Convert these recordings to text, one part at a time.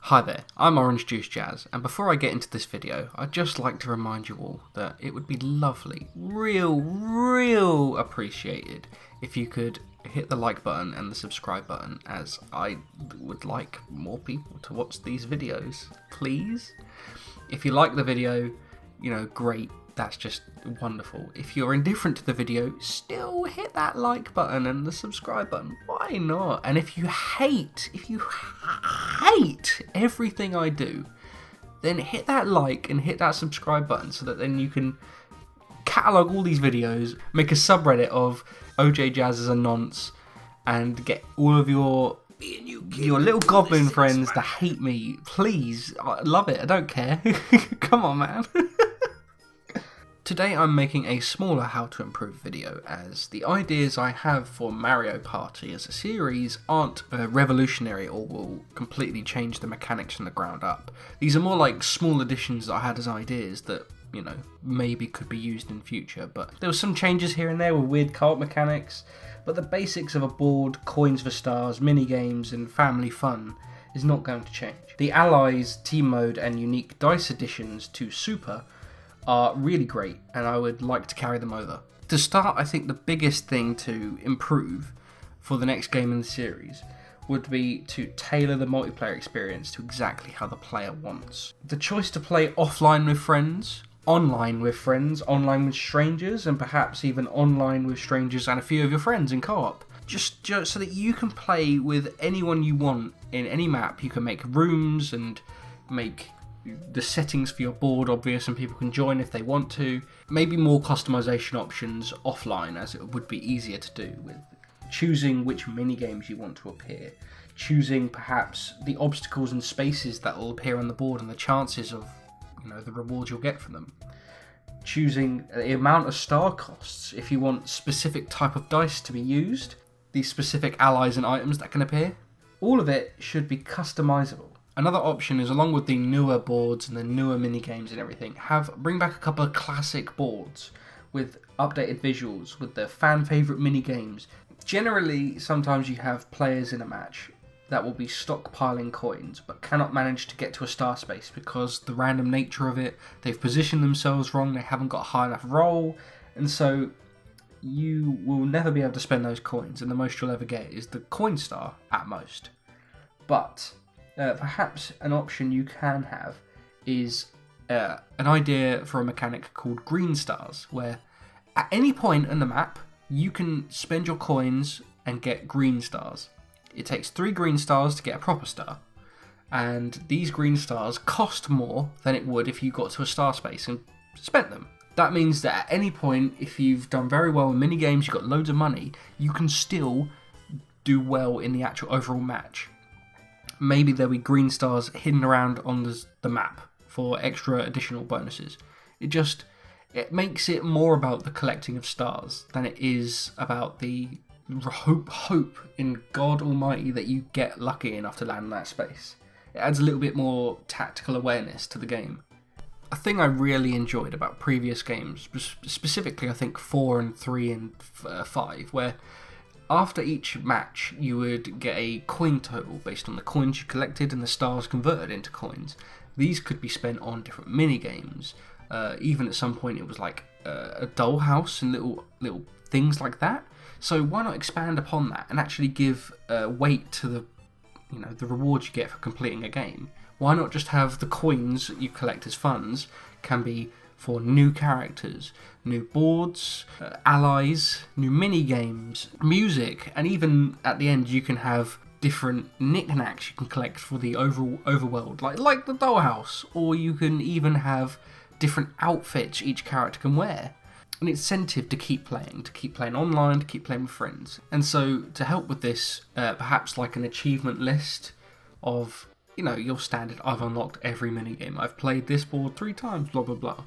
Hi there, I'm OrangeJuiceJaz, and before I get into this video, I'd just like to remind you all that it would be lovely, real appreciated if you could hit the like button and the subscribe button, as I would like more people to watch these videos, please. If you like the video, great, that's just wonderful. If you're indifferent to the video, still hit that like button and the subscribe button, why not? And if you hate everything I do, then hit that like and hit that subscribe button so that then you can catalogue all these videos, make a subreddit of OJ Jazz is a nonce, and get all of your little goblin friends to hate me. Please, I love it, I don't care. Come on, man. Today I'm making a smaller how to improve video, as the ideas I have for Mario Party as a series aren't revolutionary or will completely change the mechanics from the ground up. These are more like small additions that I had as ideas that, maybe could be used in future, but there were some changes here and there with weird co-op mechanics, but the basics of a board, coins for stars, mini games and family fun is not going to change. The allies, team mode and unique dice additions to Super are really great, and I would like to carry them over. To start, I think the biggest thing to improve for the next game in the series would be to tailor the multiplayer experience to exactly how the player wants. The choice to play offline with friends, online with friends, online with strangers, and perhaps even online with strangers and a few of your friends in co-op. Just so that you can play with anyone you want in any map. You can make rooms and make the settings for your board obvious, and people can join if they want to. Maybe more customization options offline, as it would be easier to do, with choosing which mini games you want to appear, choosing perhaps the obstacles and spaces that will appear on the board and the chances of the rewards you'll get from them, choosing the amount of star costs if you want specific type of dice to be used, these specific allies and items that can appear. All of it should be customizable. Another option is, along with the newer boards and the newer mini games and everything, bring back a couple of classic boards with updated visuals, with the fan favourite mini games. Generally, sometimes you have players in a match that will be stockpiling coins but cannot manage to get to a star space because the random nature of it, they've positioned themselves wrong, they haven't got a high enough roll, and so you will never be able to spend those coins, and the most you'll ever get is the coin star at most. But perhaps an option you can have is an idea for a mechanic called green stars, where at any point in the map you can spend your coins and get green stars. It takes 3 green stars to get a proper star, and these green stars cost more than it would if you got to a star space and spent them. That means that at any point, if you've done very well in mini games, you've got loads of money, you can still do well in the actual overall match. Maybe there'll be green stars hidden around on the map for extra additional bonuses. It makes it more about the collecting of stars than it is about the hope in God Almighty that you get lucky enough to land in that space. It adds a little bit more tactical awareness to the game. A thing I really enjoyed about previous games, specifically I think 4 and 3 and 5, where after each match you would get a coin total based on the coins you collected and the stars converted into coins. These could be spent on different mini games. Even at some point it was like a dollhouse and little things like that. So why not expand upon that and actually give weight to the rewards you get for completing a game? Why not just have the coins you collect as funds can be for new characters, new boards, allies, new mini games, music, and even at the end you can have different knickknacks you can collect for the overworld, like the dollhouse, or you can even have different outfits each character can wear. An incentive to keep playing online, to keep playing with friends. And so to help with this, perhaps like an achievement list of, your standard, I've unlocked every minigame, I've played this board 3 times, blah blah blah.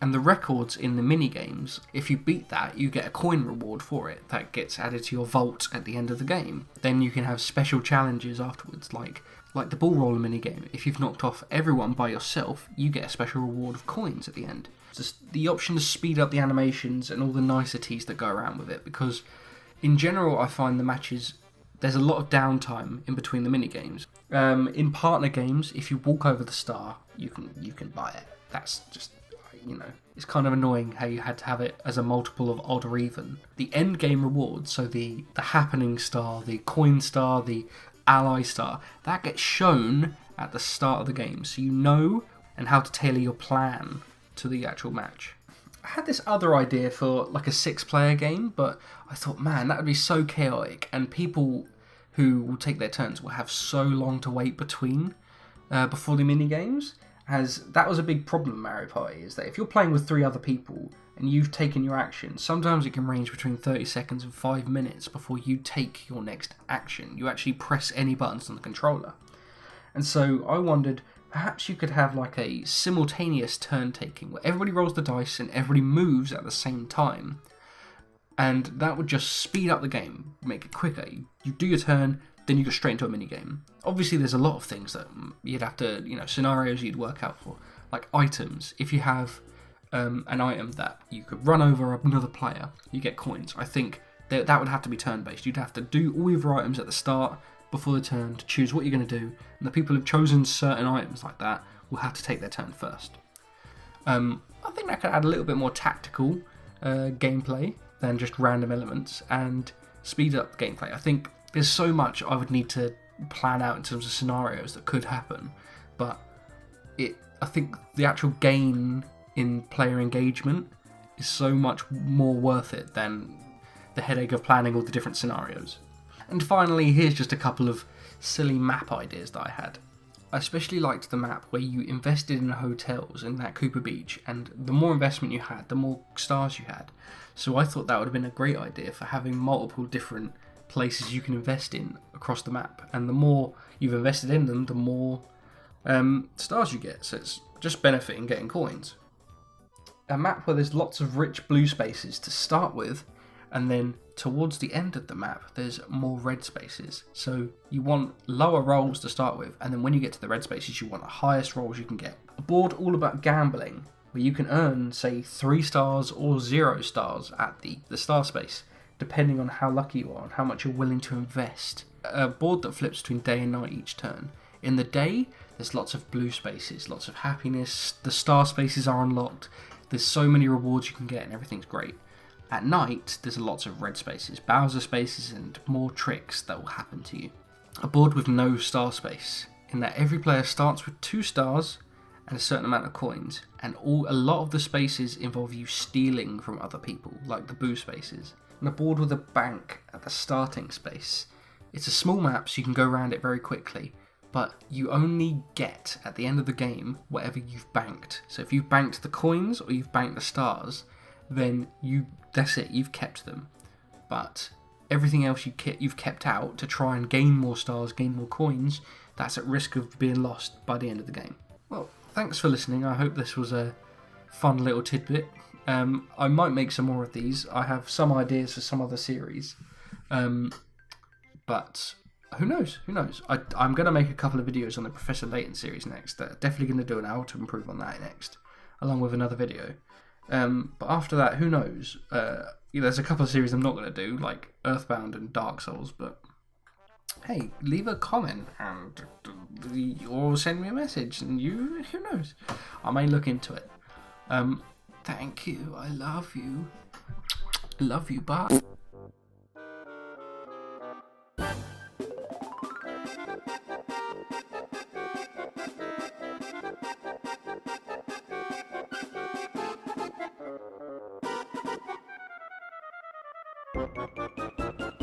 And the records in the minigames, if you beat that, you get a coin reward for it that gets added to your vault at the end of the game. Then you can have special challenges afterwards, like the ball roller minigame. If you've knocked off everyone by yourself, you get a special reward of coins at the end. Just the option to speed up the animations and all the niceties that go around with it, because in general I find the matches there's a lot of downtime in between the mini games. In partner games, if you walk over the star, you can buy it. That's just, it's kind of annoying how you had to have it as a multiple of odd or even. The end game rewards, so the happening star, the coin star, the ally star, that gets shown at the start of the game, so you know and how to tailor your plan to the actual match. I had this other idea for like a 6-player game, but I thought, man, that would be so chaotic, and people who will take their turns will have so long to wait between before the mini games. As that was a big problem in Mario Party, is that if you're playing with 3 other people and you've taken your action, sometimes it can range between 30 seconds and 5 minutes before you take your next action. You actually press any buttons on the controller. And so I wondered, perhaps you could have like a simultaneous turn taking where everybody rolls the dice and everybody moves at the same time. And that would just speed up the game, make it quicker. You do your turn, then you go straight into a mini game. Obviously, there's a lot of things that you'd have to, scenarios you'd work out for, like items. If you have an item that you could run over another player, you get coins. I think that would have to be turn-based. You'd have to do all of your items at the start before the turn to choose what you're going to do, and the people who've chosen certain items like that will have to take their turn first. I think that could add a little bit more tactical gameplay than just random elements and speed up the gameplay. I think there's so much I would need to plan out in terms of scenarios that could happen, but I think the actual gain in player engagement is so much more worth it than the headache of planning all the different scenarios. And finally, here's just a couple of silly map ideas that I had. I especially liked the map where you invested in hotels in that Cooper Beach, and the more investment you had, the more stars you had. So I thought that would have been a great idea for having multiple different places you can invest in across the map, and the more you've invested in them, the more stars you get, so it's just benefiting getting coins. A map where there's lots of rich blue spaces to start with, and then towards the end of the map there's more red spaces, so you want lower rolls to start with, and then when you get to the red spaces you want the highest rolls you can get. A board all about gambling, where you can earn, say, 3 stars or 0 stars at the star space, depending on how lucky you are and how much you're willing to invest. A board that flips between day and night each turn. In the day, there's lots of blue spaces, lots of happiness, the star spaces are unlocked, there's so many rewards you can get and everything's great. At night, there's lots of red spaces, Bowser spaces, and more tricks that will happen to you. A board with no star space, in that every player starts with 2 stars and a certain amount of coins, and a lot of the spaces involve you stealing from other people, like the boo spaces. And a board with a bank at the starting space. It's a small map, so you can go around it very quickly, but you only get, at the end of the game, whatever you've banked. So if you've banked the coins or you've banked the stars, then that's it, you've kept them. But everything else you've kept out to try and gain more stars, gain more coins, that's at risk of being lost by the end of the game. Well, thanks for listening. I hope this was a fun little tidbit. I might make some more of these. I have some ideas for some other series. But who knows? I'm going to make a couple of videos on the Professor Layton series next. Definitely going to do an how to improve on that next, along with another video. But after that, who knows? There's a couple of series I'm not going to do, like Earthbound and Dark Souls, but hey, leave a comment or send me a message, and who knows? I may look into it. Thank you. I love you. Love you. Bye.